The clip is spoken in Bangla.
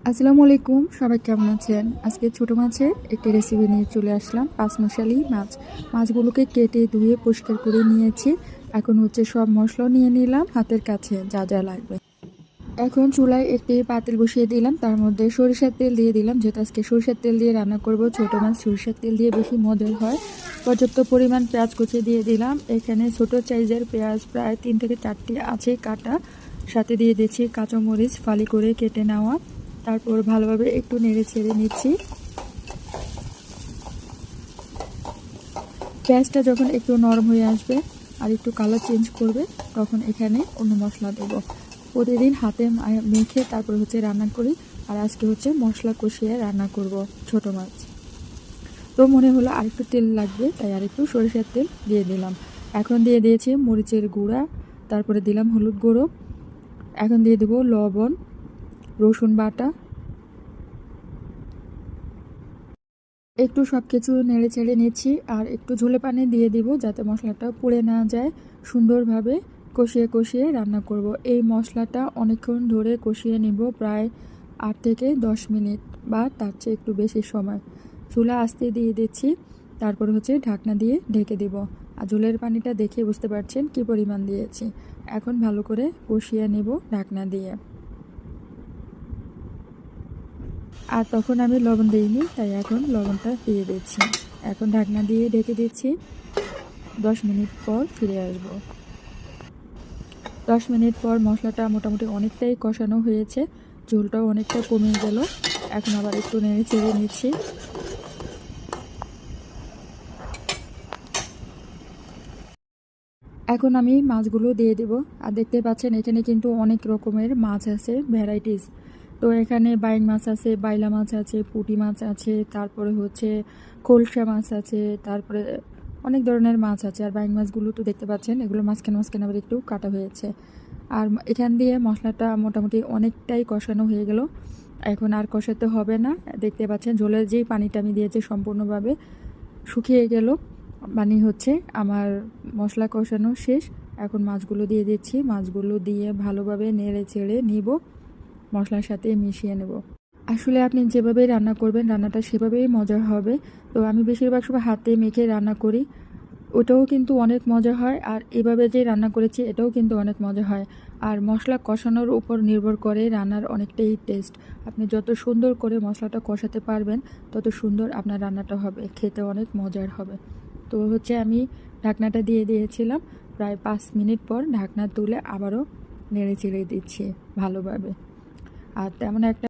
আসসালামু আলাইকুম, সবাই কেমন আছেন? আজকে ছোট মাছের একটি রেসিপি নিয়ে চলে আসলাম। পাঁচমিশালি মাছ। মাছগুলোকে কেটে ধুয়ে পরিষ্কার করে নিয়েছি। এখন হচ্ছে সব মশলা নিয়ে নিলাম হাতের কাছে যা যা লাগবে। এখন চুলায় একটি পাতিল বসিয়ে দিলাম, তার মধ্যে সরিষার তেল দিয়ে দিলাম। যেহেতু আজকে সরিষার তেল দিয়ে রান্না করব, ছোট মাছ সরিষার তেল দিয়ে বেশি মজার হয়। পর্যাপ্ত পরিমাণ পেঁয়াজ কুচি দিয়ে দিলাম। এখানে ছোট সাইজের পেঁয়াজ প্রায় 3 থেকে 4টি আছে কাটা। সাথে দিয়ে দিচ্ছি কাঁচামরিচ ফালি করে কেটে নেওয়া। তারপর ভালোভাবে একটু নেড়ে ছেড়ে নিচ্ছি। পেঁয়াজটা যখন একটু নরম হয়ে আসবে আর একটু কালার চেঞ্জ করবে, তখন এখানে অন্য মশলা দেবো। প্রতিদিন হাতে মেখে তারপর হচ্ছে রান্না করি, আর আজকে হচ্ছে মশলা কষিয়ে রান্না করব ছোট মাছ। তো মনে হলো আরেকটু তেল লাগবে, তাই আরেকটু সরিষার তেল দিয়ে দিলাম। এখন দিয়ে দিয়েছি মরিচের গুঁড়া, তারপরে দিলাম হলুদ গুঁড়ো। এখন দিয়ে দেবো লবণ, রসুন বাটা। একটু সব কিছু নেড়ে চেড়ে নিচ্ছি, আর একটু ঝোলে পানি দিয়ে দিব যাতে মশলাটা পুড়ে না যায়। সুন্দরভাবে কষিয়ে কষিয়ে রান্না করব। এই মশলাটা অনেকক্ষণ ধরে কষিয়ে নিব, প্রায় 8 থেকে 10 মিনিট বা তার চেয়ে একটু বেশি সময়। চুলা আস্তে দিয়ে দিচ্ছি, তারপর হচ্ছে ঢাকনা দিয়ে ঢেকে দিব। আর ঝোলের পানিটা দেখে বুঝতে পারছেন কি পরিমাণ দিয়েছি। এখন ভালো করে কষিয়ে নেব ঢাকনা দিয়ে। আর তখন আমি লবণ দিইনি, তাই এখন লবণটা দিয়ে দিচ্ছি। এখন ঢাকনা দিয়ে ঢেকে দিচ্ছি। 10 মিনিট পর ফিরে আসব। 10 মিনিট পর মশলাটা মোটামুটি অনেকটাই কষানো হয়েছে, ঝোলটাও অনেকটা কমে গেল। এখন আবার একটু নেড়ে চেড়ে নিচ্ছি। এখন আমি মাছগুলো দিয়ে দেব। আর দেখতে পাচ্ছেন এখানে কিন্তু অনেক রকমের মাছ আছে, ভ্যারাইটিস। তো এখানে বাইং মাছ আছে, বাইলা মাছ আছে, পুঁটি মাছ আছে, তারপরে হচ্ছে খোলসা মাছ আছে, তারপরে অনেক ধরনের মাছ আছে। আর বাইং মাছগুলো তো দেখতে পাচ্ছেন, এগুলো মাঝখানে মাঝখানে আবার একটু কাটা হয়েছে। আর এখান দিয়ে মশলাটা মোটামুটি অনেকটাই কষানো হয়ে গেল। এখন আর কষাতে হবে না। দেখতে পাচ্ছেন ঝোলের যেই পানিটা আমি দিয়েছি সম্পূর্ণভাবে শুকিয়ে গেল। মানে হচ্ছে আমার মশলা কষানো শেষ। এখন মাছগুলো দিয়ে দিচ্ছি। মাছগুলো দিয়ে ভালোভাবে নেড়ে চেড়ে নিব, মশলার সাথে মিশিয়ে নেব। আসলে আপনি যেভাবে রান্না করবেন রান্নাটা সেভাবেই মজা হবে। তো আমি বেশিরভাগ সময় হাতে মেখে রান্না করি, ওটাও কিন্তু অনেক মজা হয়। আর এভাবে যে রান্না করেছি এটাও কিন্তু অনেক মজা হয়। আর মশলা কষানোর উপর নির্ভর করে রান্নার অনেকটাই টেস্ট। আপনি যত সুন্দর করে মশলাটা কষাতে পারবেন, তত সুন্দর আপনার রান্নাটা হবে, খেতে অনেক মজার হবে। তো হচ্ছে আমি ঢাকনাটা দিয়ে দিয়েছিলাম। প্রায় 5 মিনিট পর ঢাকনা তুলে আবারও নেড়ে চেড়ে দিচ্ছি ভালোভাবে। আর তেমন একটা